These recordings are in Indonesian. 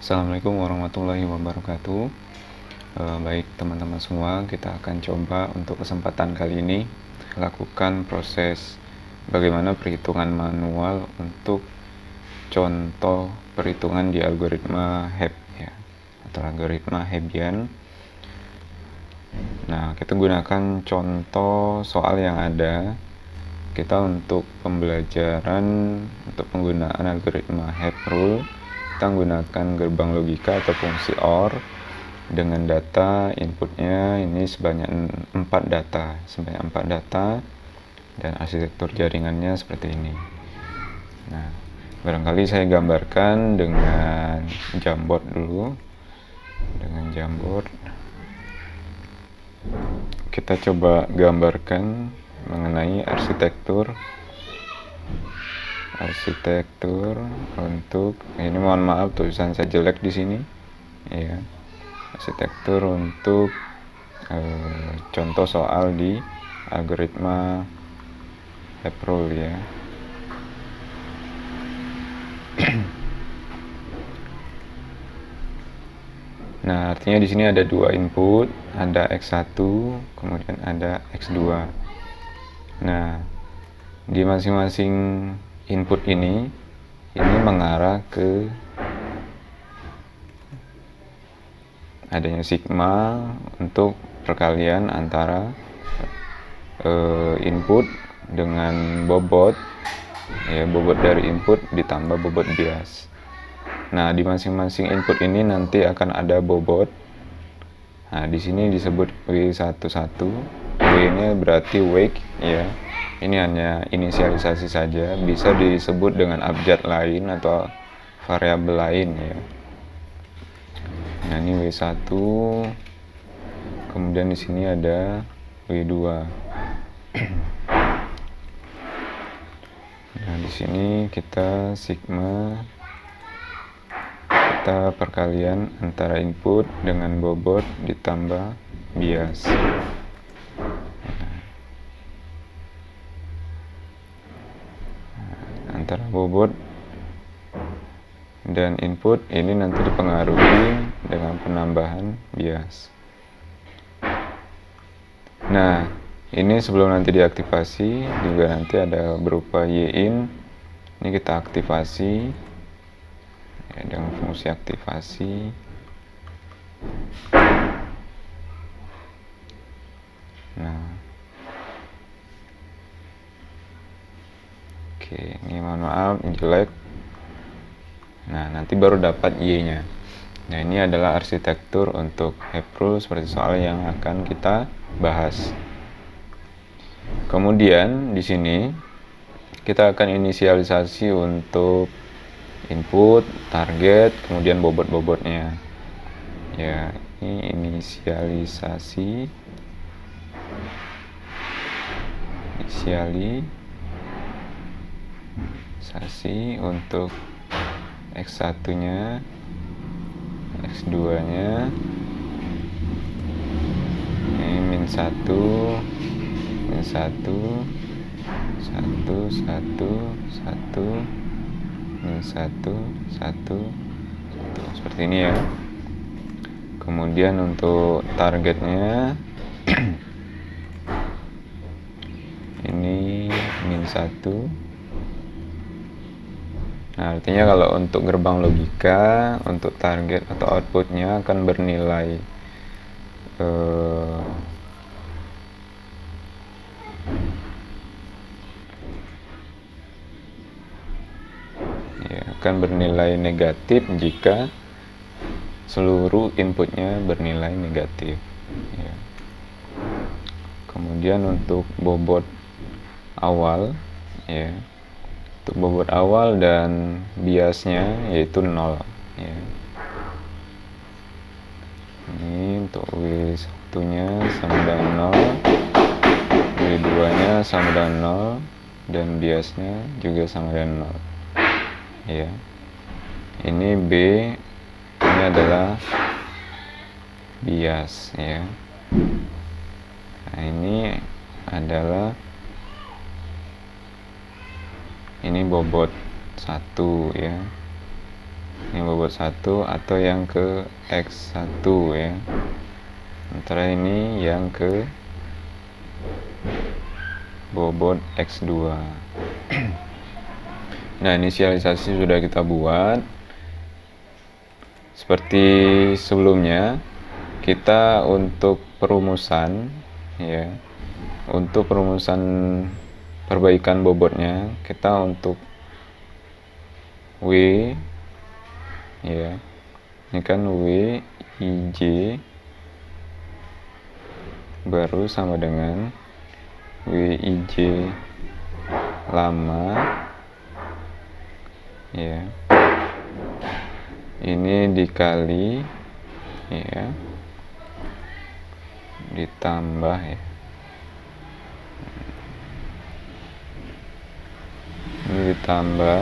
Assalamualaikum warahmatullahi wabarakatuh. Baik teman-teman semua, kita akan coba untuk kesempatan kali ini lakukan proses bagaimana perhitungan manual untuk contoh perhitungan di algoritma Hebb ya, atau algoritma Hebbian. Nah, kita gunakan contoh soal yang ada. Kita untuk pembelajaran untuk penggunaan algoritma Hebb rule, kita menggunakan gerbang logika atau fungsi OR dengan data inputnya ini sebanyak 4 data dan arsitektur jaringannya seperti ini. Nah, barangkali saya gambarkan dengan Jamboard dulu. Dengan Jamboard kita coba gambarkan mengenai arsitektur untuk ini, mohon maaf tulisan saya jelek di sini ya, arsitektur untuk contoh soal di algoritma Hebb rule ya. Nah, artinya di sini ada dua input, ada X1 kemudian ada X2. Nah, di masing-masing input ini mengarah ke adanya sigma untuk perkalian antara input dengan bobot ya, bobot dari input ditambah bobot bias. Nah, di masing-masing input ini nanti akan ada bobot. Nah, di sini disebut W11. W ini berarti wake ya. Ini hanya inisialisasi saja, bisa disebut dengan abjad lain atau variabel lain ya. Nah, ini W1. Kemudian di sini ada W2. Nah, di sini kita sigma, kita perkalian antara input dengan bobot ditambah bias. Antara bobot dan input ini nanti dipengaruhi dengan penambahan bias. Nah, ini sebelum nanti diaktifasi juga nanti ada berupa yin. Ini kita aktifasi ya, dengan fungsi aktivasi. Nah, oke, ini mohon maaf jelek. Nah, nanti baru dapat Y-nya. Nah, ini adalah arsitektur untuk Hebb rule seperti soal yang akan kita bahas. Kemudian di sini kita akan inisialisasi untuk input, target, kemudian bobot-bobotnya. Ya, ini inisialisasi untuk X1-nya, X2-nya. Ini min 1, 1, 1, 1, min 1, 1, seperti ini ya. Kemudian untuk targetnya ini min 1. Nah, artinya kalau untuk gerbang logika, untuk target atau outputnya akan bernilai negatif jika seluruh inputnya bernilai negatif ya. Kemudian untuk bobot awal ya, untuk bobot awal dan biasnya yaitu 0 ya. Ini untuk W1 nya sama dengan 0, W2 nya sama dengan 0, dan biasnya juga sama dengan 0 ya. Ini B, ini adalah bias ya. Nah, ini adalah ini bobot 1 ya. Ini bobot 1 atau yang ke X1 ya. Sementara ini yang ke bobot X2. Nah, inisialisasi sudah kita buat. Seperti sebelumnya, kita untuk perumusan ya. Untuk perumusan perbaikan bobotnya, kita untuk W ya. Ini kan W IJ baru sama dengan WIJ lama ya, ini dikali ya, ditambah ya, ini ditambah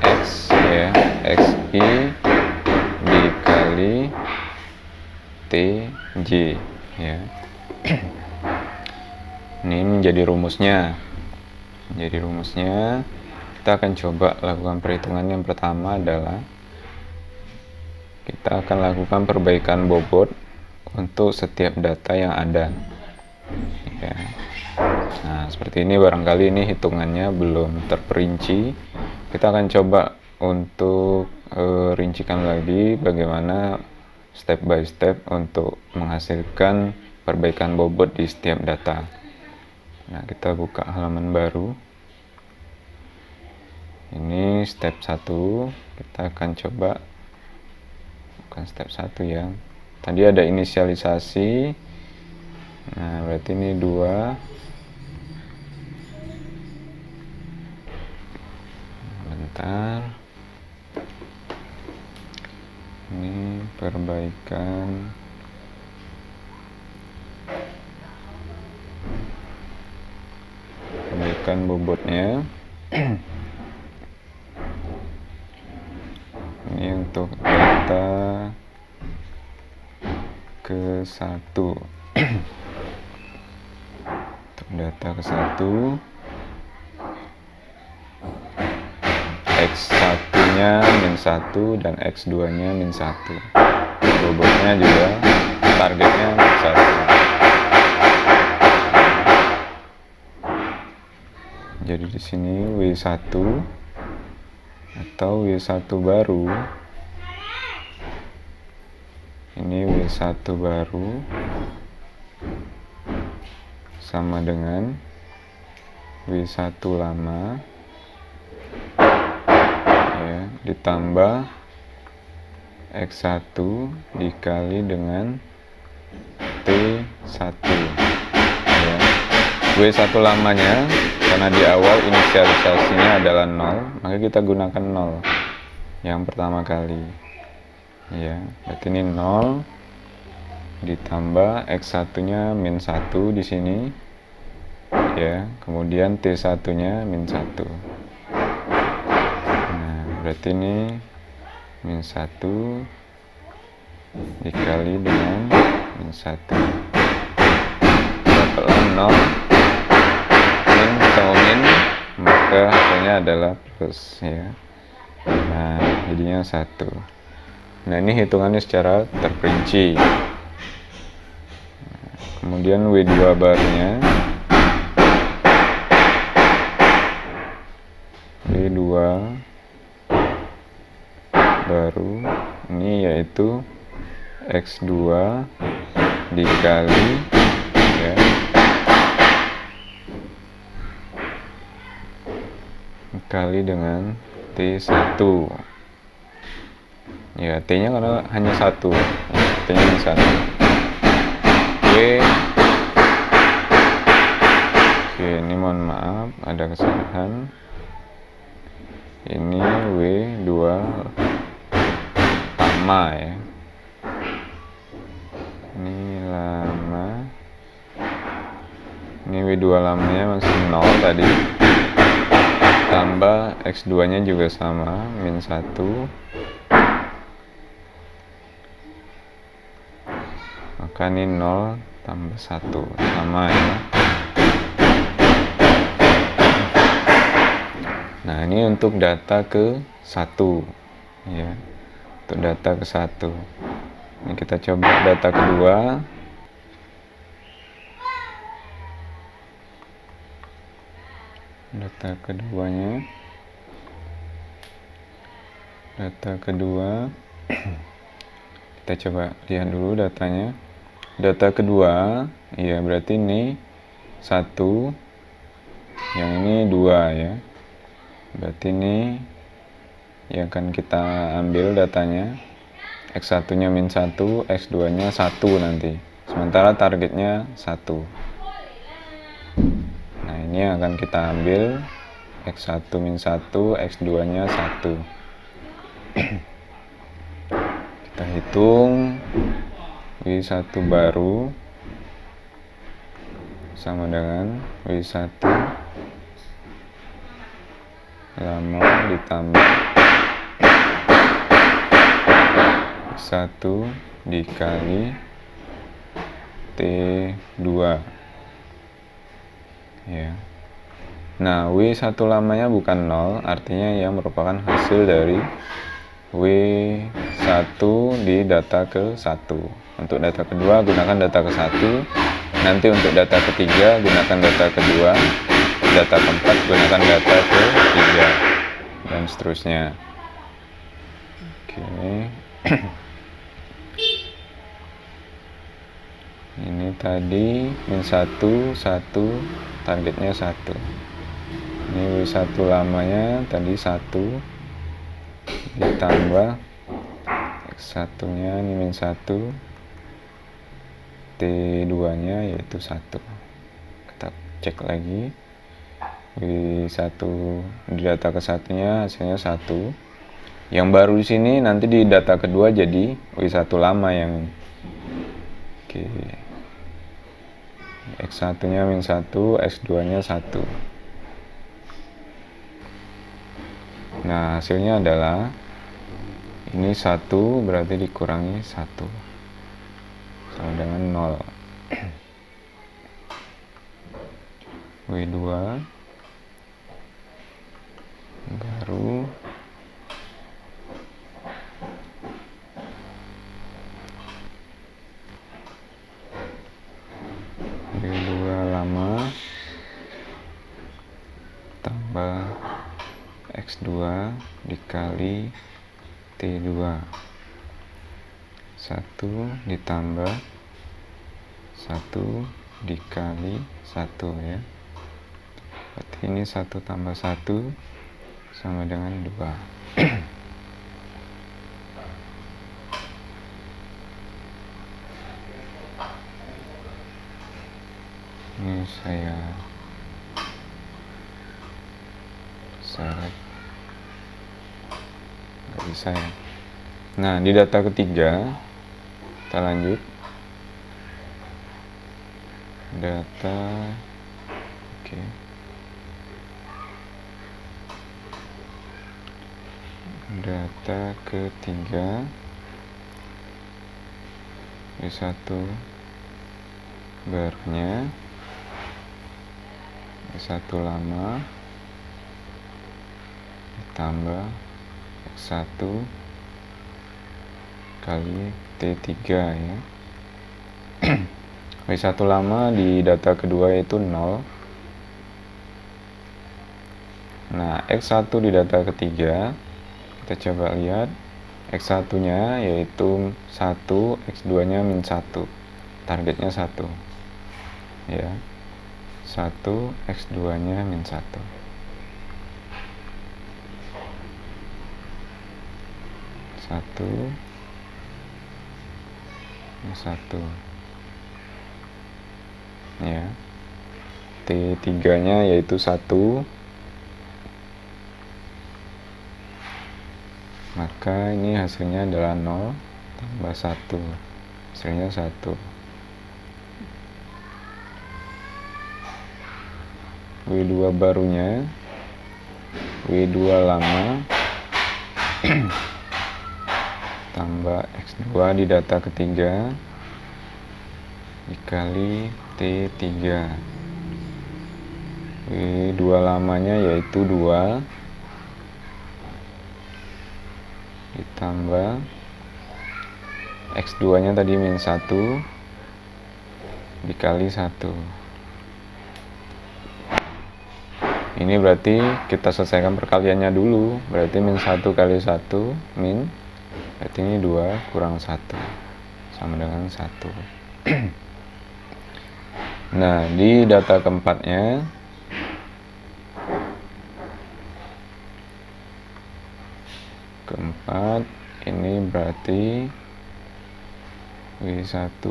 X ya, XI dikali TJ ya. Ini menjadi rumusnya. Jadi rumusnya kita akan coba lakukan perhitungan. Yang pertama adalah kita akan lakukan perbaikan bobot untuk setiap data yang ada ya. Nah, seperti ini, barangkali ini hitungannya belum terperinci. Kita akan coba untuk rincikan lagi bagaimana step by step untuk menghasilkan perbaikan bobot di setiap data. Nah, kita buka halaman baru. Ini step 1. Kita akan coba, bukan step 1 ya. Tadi ada inisialisasi. Nah, berarti ini 2. Bentar. Ini perbaikan bobotnya. Ini untuk data ke-1. Untuk data ke-1, X1-nya -1 dan X2-nya -1. Bobotnya juga targetnya -1. Jadi di sini W1 atau W1 baru. Ini W1 baru sama dengan W1 lama ya, ditambah X1 dikali dengan T1 ya. W1 lamanya karena di awal inisialisasinya adalah 0, maka kita gunakan 0 yang pertama kali ya. Berarti ini 0 ditambah X1-nya -1 di sini ya, kemudian T1-nya -1. Nah, berarti ini -1 dikali dengan -1. Dapatlah 0. Min ketemu min, maka hasilnya adalah plus ya. Nah, jadinya 1. Nah, ini hitungannya secara terperinci. Kemudian W2 barunya, W2 baru ini yaitu X2 dikali ya, dikali dengan T1 ya. T-nya karena hanya 1, T-nya hanya 1. Oke, ini mohon maaf ada kesalahan. Ini W2 lama ya. Ini lama. Ini W2 lamanya masih 0 tadi. Tambah X2-nya juga sama, -1. Maka ini 0 tambah 1 sama ya. Nah, ini untuk data ke 1 ya. Untuk data ke 1. Ini kita coba data kedua. Data keduanya. Data kedua. Kita coba lihat dulu datanya. Data kedua, ya berarti ini 1, yang ini 2 ya. Berarti ini yang akan kita ambil datanya. X1 nya -1, X2 nya 1 nanti. Sementara targetnya 1. Nah, ini yang akan kita ambil. X1 -1, X2 nya 1. Kita hitung W1 baru sama dengan W1 lama ditambah X1 dikali T2 ya. Nah, W1 lamanya bukan 0, artinya ya merupakan hasil dari W1 di data ke 1. Untuk data kedua gunakan data ke 1. Nanti untuk data ketiga gunakan data kedua. Data keempat gunakan data ke 3. Dan seterusnya. Oke. Ini tadi -1, 1, targetnya 1. Ini W1 lamanya tadi 1 ditambah X1 nya ini -1, T2 nya yaitu 1. Kita cek lagi. W1 di data ke 1 nya hasilnya 1. Yang baru di sini nanti di data kedua jadi W1 lama yang oke. X1 nya -1, X2 nya 1. Nah, hasilnya adalah ini 1 berarti dikurangi 1 sama dengan 0. W2 baru W2 lama tambah X2 dikali T2. 1 ditambah 1 dikali 1 ya. Berarti ini 1 tambah 1 sama dengan 2. Ini saya nggak bisa ya. Nah, di data ketiga kita lanjut. Data oke. Data ketiga W1 barunya W1 lama ditambah X1 kali T3 ya. W1 lama di data kedua yaitu 0. Nah, X1 di data ketiga kita coba lihat. X1 nya yaitu 1, X2 nya -1. Targetnya 1 ya. 1, X2 nya -1. 1 1 ya. T3 nya yaitu 1, maka ini hasilnya adalah 0 tambah 1, hasilnya 1. W2 barunya W2 lama tambah X2 di data ketiga dikali T3. W2 lamanya yaitu 2, ditambah X2 nya tadi min 1 dikali 1. Ini berarti kita selesaikan perkaliannya dulu. Berarti min 1 kali 1 min, berarti ini 2 kurang 1 sama dengan 1. Nah, di data keempatnya keempat ini berarti W1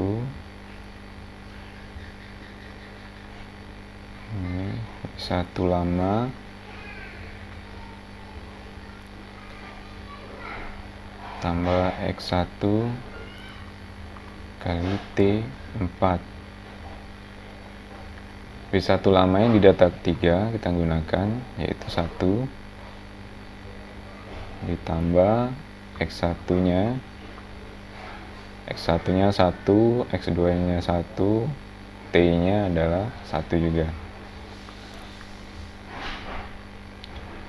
ini W1 lama tambah X1 kali T4. W1 lama yang di data ketiga kita gunakan, yaitu 1 ditambah X1 nya 1, X2 nya 1, T nya adalah 1 juga.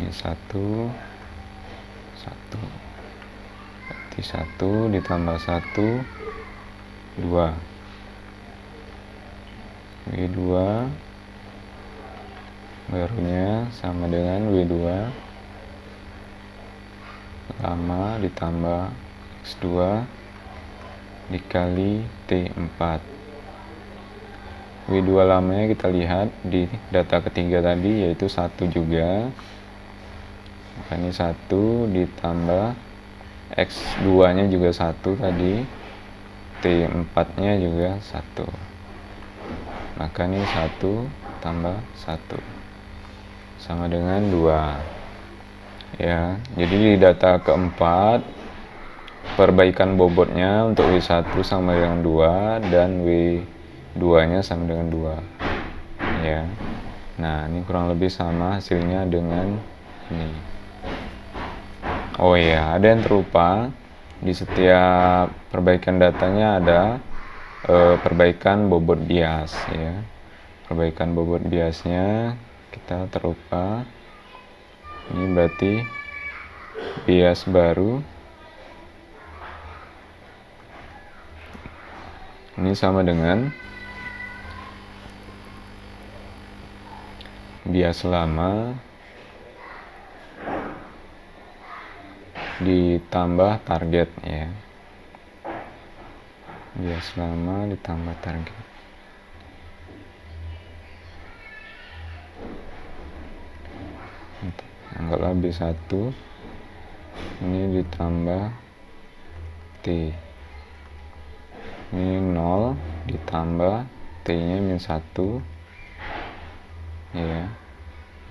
Ini 1 berarti 1 ditambah 1 2. W2 barunya sama dengan W2 lama ditambah X2 dikali T4. W2 lamanya kita lihat di data ketiga tadi, yaitu 1 juga. Maka ini 1 ditambah X2 nya juga 1 tadi, T4 nya juga 1. Maka ini 1 tambah 1 sama dengan 2. Ya, jadi di data keempat perbaikan bobotnya untuk W1 sama dengan 2 dan W2 nya sama dengan 2. Ya. Nah, ini kurang lebih sama hasilnya dengan ini. Oh ya, ada yang terlupa. Di setiap perbaikan datanya ada perbaikan bobot bias, ya. Perbaikan bobot biasnya kita terlupa. Ini berarti bias baru. Ini sama dengan bias lama ditambah target, ya. Bias lama ditambah target. Anggaplah B1 ini ditambah T. Ini 0 ditambah T nya min 1, ya.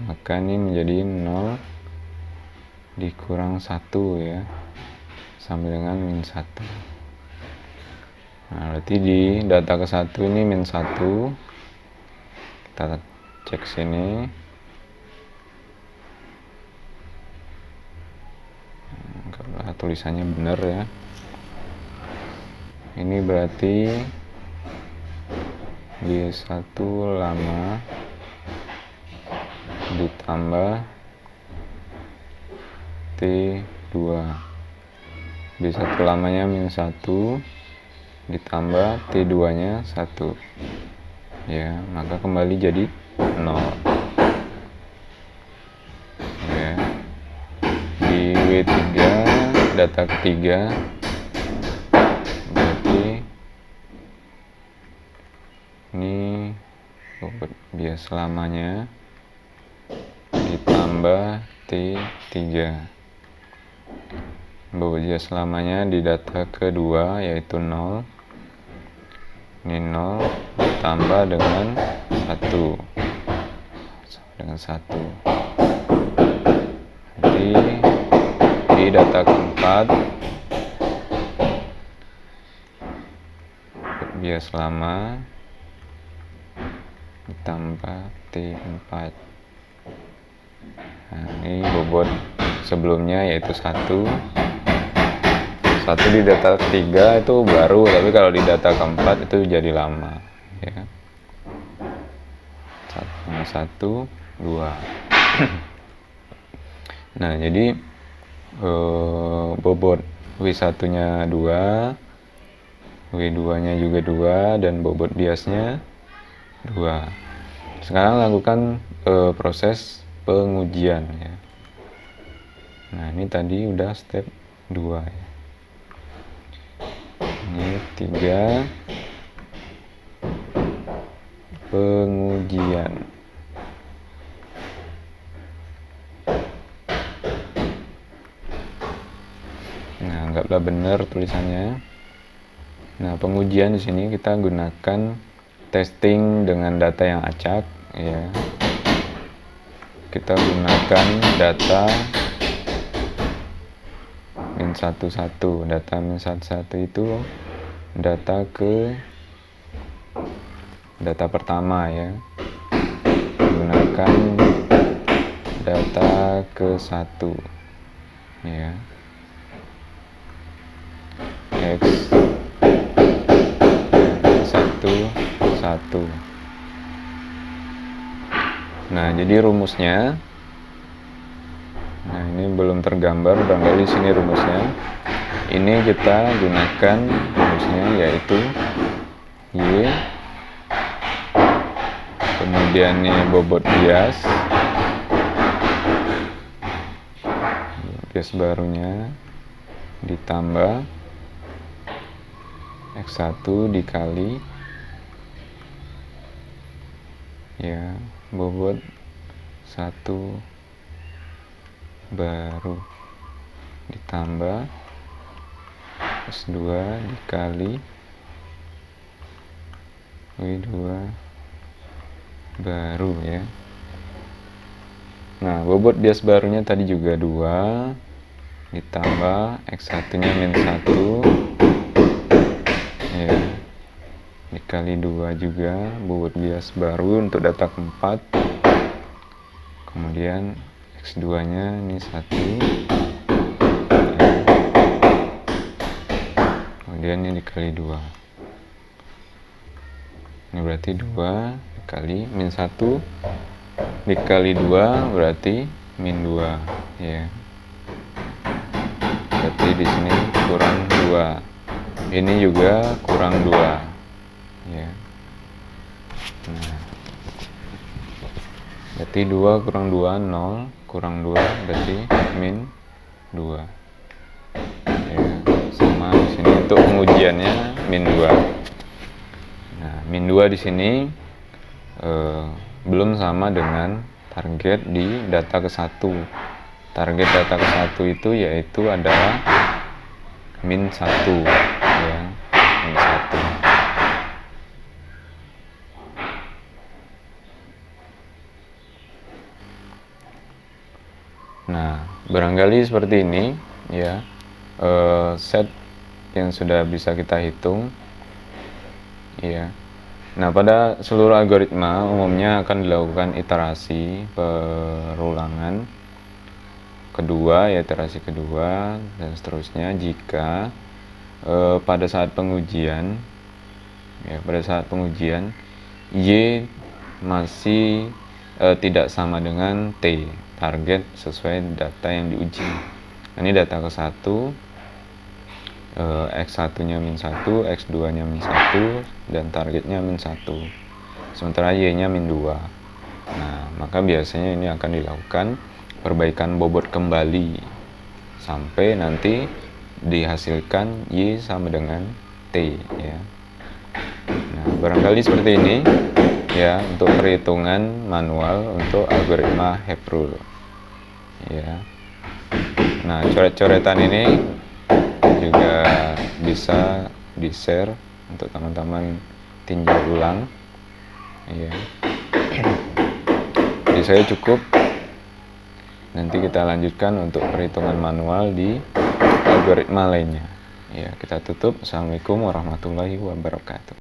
Maka ini menjadi 0 dikurang 1, ya, sama dengan min 1. Nah, berarti di data ke-1 ini min 1. Kita cek sini. Kalau tulisannya benar, ya. Ini berarti B1 lama ditambah T2. B1 lamanya min 1 ditambah T2 nya 1, ya, maka kembali jadi 0, ya. Di W3 data ketiga berarti ini bobot bias lamanya ditambah T3. Bobot bias lamanya di data kedua yaitu 0. Ini 0 ditambah dengan 1 sama dengan 1. Jadi di data keempat bias lama ditambah T4. Nah, ini bobot sebelumnya yaitu 1 di data ketiga itu baru, tapi kalau di data keempat itu jadi lama, ya. 1, 2. Nah, jadi bobot W1-nya 2, W2-nya juga 2, dan bobot biasnya 2. Sekarang lakukan proses pengujian ya. Nah, ini tadi udah step 2 ya. Ini 3, pengujian. Nah, anggaplah benar tulisannya. Nah, pengujian di sini kita gunakan testing dengan data yang acak ya. Kita gunakan data -11. Data -11 itu data pertama ya. Gunakan data ke-1 ya. X 1. Nah, jadi rumusnya, nah ini belum tergambar, barangkali sini rumusnya. Ini kita gunakan rumusnya yaitu Y, kemudian ini bobot bias barunya ditambah X1 dikali ya bobot 1 baru ditambah S2 dikali W2 baru ya. Nah, bobot bias barunya tadi juga 2 ditambah X1 nya -1 ya dikali 2 juga bobot bias baru untuk data keempat. Kemudian X2 nya ini 1 ya. Kemudian ini dikali 2. Ini berarti 2 dikali -1 dikali 2 berarti -2 ya. Berarti di sini kurang 2. Ini juga kurang 2 ya. Nah, berarti 2 kurang 2 0, kurang 2 berarti -2 ya. Sama di sini untuk pengujiannya -2. Nah, -2 di sini belum sama dengan target di data ke-1. Target data ke-1 itu yaitu adalah -1 ya, -1. Nah, barangkali seperti ini ya, set yang sudah bisa kita hitung ya. Nah, pada seluruh algoritma umumnya akan dilakukan iterasi perulangan kedua ya, iterasi kedua dan seterusnya jika pada saat pengujian ya, pada saat pengujian Y masih tidak sama dengan T, target sesuai data yang diuji. Nah, ini data ke-1, X1 nya -1, X2 nya -1 dan targetnya -1, sementara Y nya -2. Nah, maka biasanya ini akan dilakukan perbaikan bobot kembali sampai nanti dihasilkan Y sama dengan T ya. Nah, barangkali seperti ini ya untuk perhitungan manual untuk algoritma Happ Rule ya. Nah, coret-coretan ini juga bisa di-share untuk teman-teman tinjau ulang ya. Jadi saya cukup, nanti kita lanjutkan untuk perhitungan manual di algoritma lainnya ya. Kita tutup. Assalamualaikum warahmatullahi wabarakatuh.